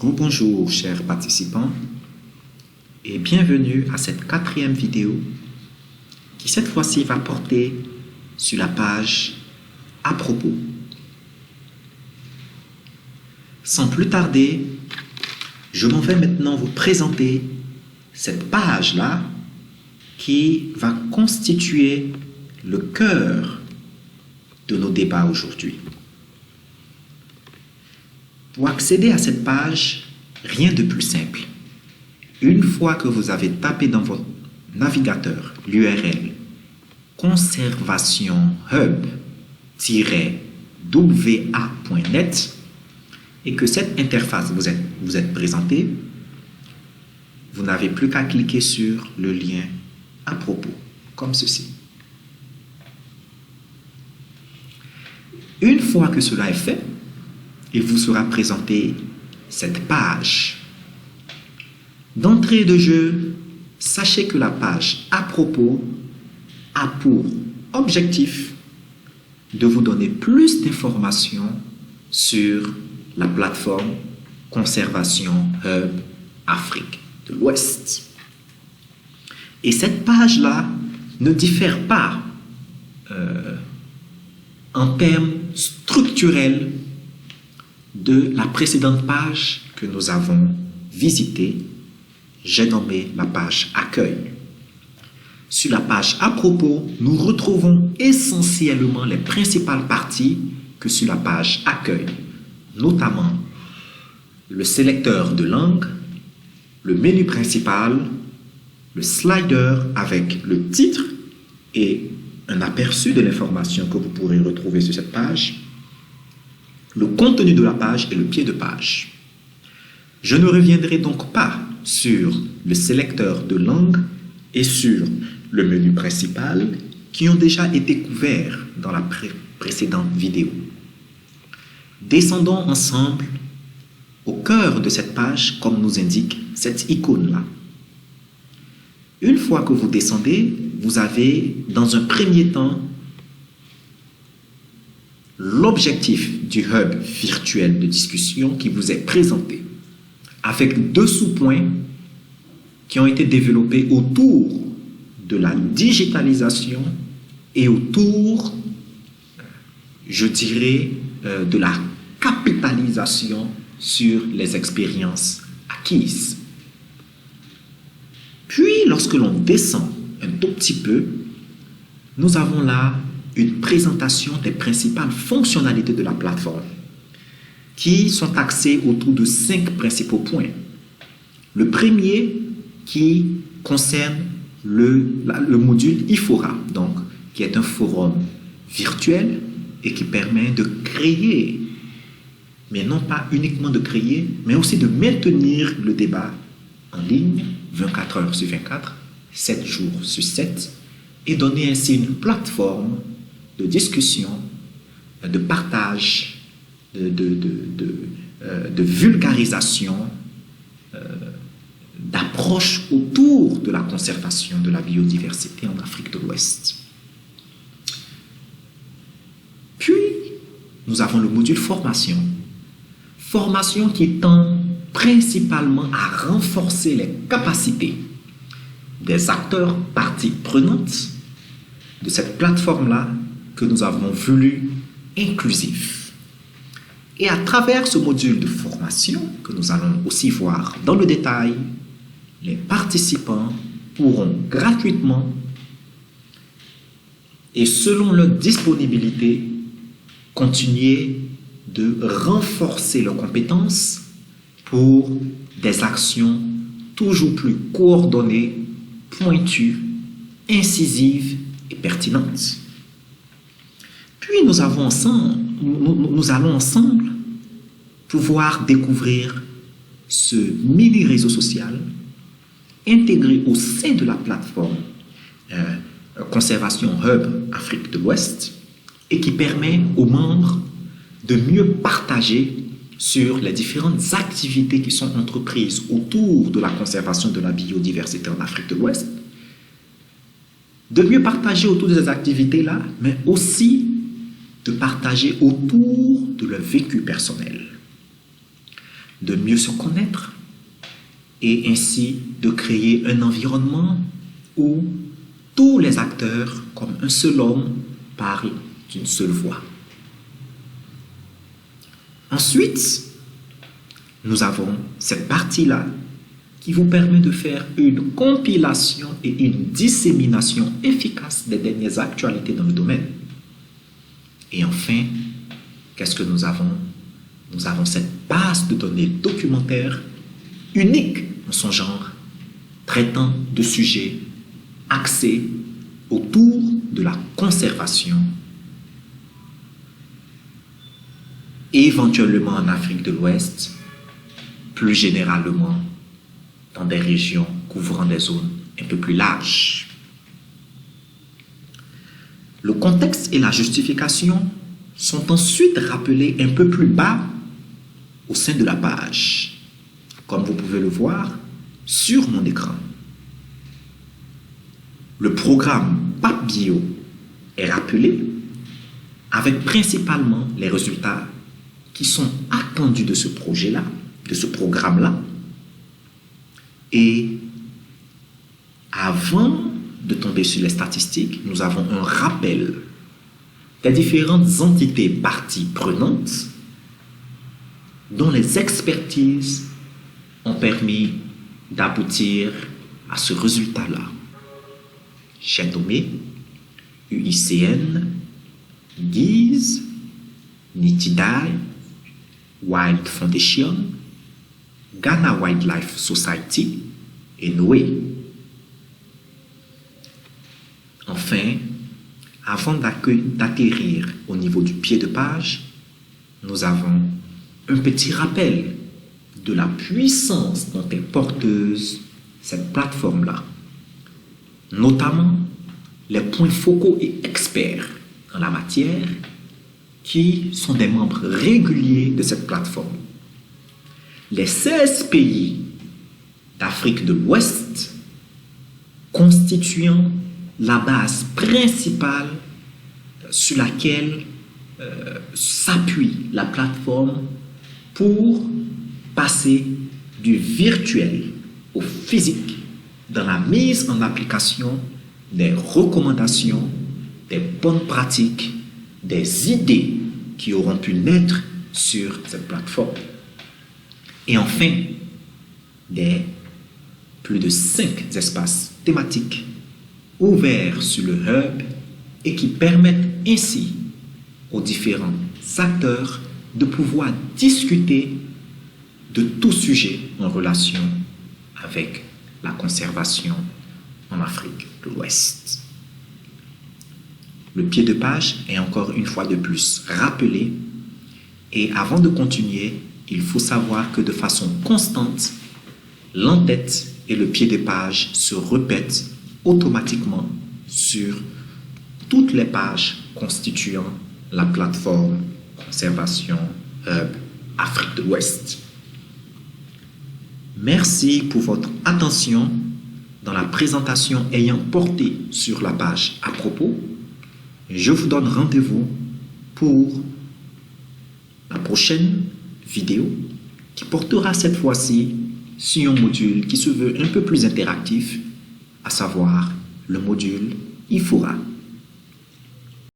Rebonjour chers participants et bienvenue à cette 4e vidéo qui cette fois-ci va porter sur la page à propos. Sans plus tarder, je m'en vais maintenant vous présenter cette page-là qui va constituer le cœur de nos débats aujourd'hui. Pour accéder à cette page, rien de plus simple. Une fois que vous avez tapé dans votre navigateur l'URL conservationhub-wa.net et que cette interface vous êtes présentée, vous n'avez plus qu'à cliquer sur le lien à propos, comme ceci. Une fois que cela est fait, il vous sera présenté cette page. D'entrée de jeu, sachez que la page à propos a pour objectif de vous donner plus d'informations sur la plateforme Conservation Hub Afrique de l'Ouest. Et cette page-là ne diffère pas en termes structurels de la précédente page que nous avons visitée. J'ai nommé la page accueil. Sur la page à propos, nous retrouvons essentiellement les principales parties que sur la page accueil, notamment le sélecteur de langue, le menu principal, le slider avec le titre et un aperçu de l'information que vous pourrez retrouver sur cette page, le contenu de la page et le pied de page. Je ne reviendrai donc pas sur le sélecteur de langue et sur le menu principal qui ont déjà été couverts dans la précédente vidéo. Descendons ensemble au cœur de cette page comme nous indique cette icône-là. Une fois que vous descendez, vous avez dans un premier temps l'objectif du hub virtuel de discussion qui vous est présenté, avec 2 sous-points qui ont été développés autour de la digitalisation et autour, je dirais, de la capitalisation sur les expériences acquises. Puis, lorsque l'on descend un tout petit peu, nous avons là une présentation des principales fonctionnalités de la plateforme qui sont axées autour de 5 principaux points. Le premier qui concerne le module IFORA, donc, qui est un forum virtuel et qui permet de créer, mais non pas uniquement de créer, mais aussi de maintenir le débat en ligne 24 heures sur 24, 7 jours sur 7, et donner ainsi une plateforme de discussion, de partage, de vulgarisation, d'approche autour de la conservation de la biodiversité en Afrique de l'Ouest. Puis, nous avons le module formation. Formation qui tend principalement à renforcer les capacités des acteurs parties prenantes de cette plateforme-là que nous avons voulu inclusif. Et à travers ce module de formation que nous allons aussi voir dans le détail, les participants pourront gratuitement et selon leur disponibilité continuer de renforcer leurs compétences pour des actions toujours plus coordonnées, pointues, incisives et pertinentes. Puis nous allons ensemble pouvoir découvrir ce mini réseau social intégré au sein de la plateforme Conservation Hub Afrique de l'Ouest et qui permet aux membres de mieux partager sur les différentes activités qui sont entreprises autour de la conservation de la biodiversité en Afrique de l'Ouest, de mieux partager autour de ces activités-là, mais aussi de partager autour de leur vécu personnel. de mieux se connaître et ainsi de créer un environnement où tous les acteurs, comme un seul homme, parlent d'une seule voix. Ensuite, nous avons cette partie-là qui vous permet de faire une compilation et une dissémination efficace des dernières actualités dans le domaine. Et enfin, qu'est-ce que nous avons? Nous avons cette base de données documentaires unique en son genre, traitant de sujets axés autour de la conservation, éventuellement en Afrique de l'Ouest, plus généralement dans des régions couvrant des zones un peu plus larges. Le contexte et la justification sont ensuite rappelés un peu plus bas au sein de la page, comme vous pouvez le voir sur mon écran. Le programme PAP-Bio est rappelé avec principalement les résultats qui sont attendus de ce projet-là, de ce programme-là. Et avant de tomber sur les statistiques, nous avons un rappel des différentes entités parties prenantes dont les expertises ont permis d'aboutir à ce résultat-là. J'ai nommé UICN, GIZ, NITIDAI, Wild Foundation, Ghana Wildlife Society et Noé. Enfin, avant d'atterrir au niveau du pied de page, nous avons un petit rappel de la puissance dont est porteuse cette plateforme-là, notamment les points focaux et experts en la matière qui sont des membres réguliers de cette plateforme. Les 16 pays d'Afrique de l'Ouest constituant la base principale sur laquelle s'appuie la plateforme pour passer du virtuel au physique dans la mise en application des recommandations, des bonnes pratiques, des idées qui auront pu naître sur cette plateforme. Et enfin, des plus de 5 espaces thématiques ouverts sur le hub et qui permettent ainsi aux différents acteurs de pouvoir discuter de tout sujet en relation avec la conservation en Afrique de l'Ouest. Le pied de page est encore une fois de plus rappelé et avant de continuer, il faut savoir que de façon constante, l'entête et le pied de page se répètent automatiquement sur toutes les pages constituant la plateforme Conservation Hub Afrique de l'Ouest. Merci pour votre attention dans la présentation ayant porté sur la page à propos. Je vous donne rendez-vous pour la prochaine vidéo qui portera cette fois-ci sur un module qui se veut un peu plus interactif, à savoir le module IFORA.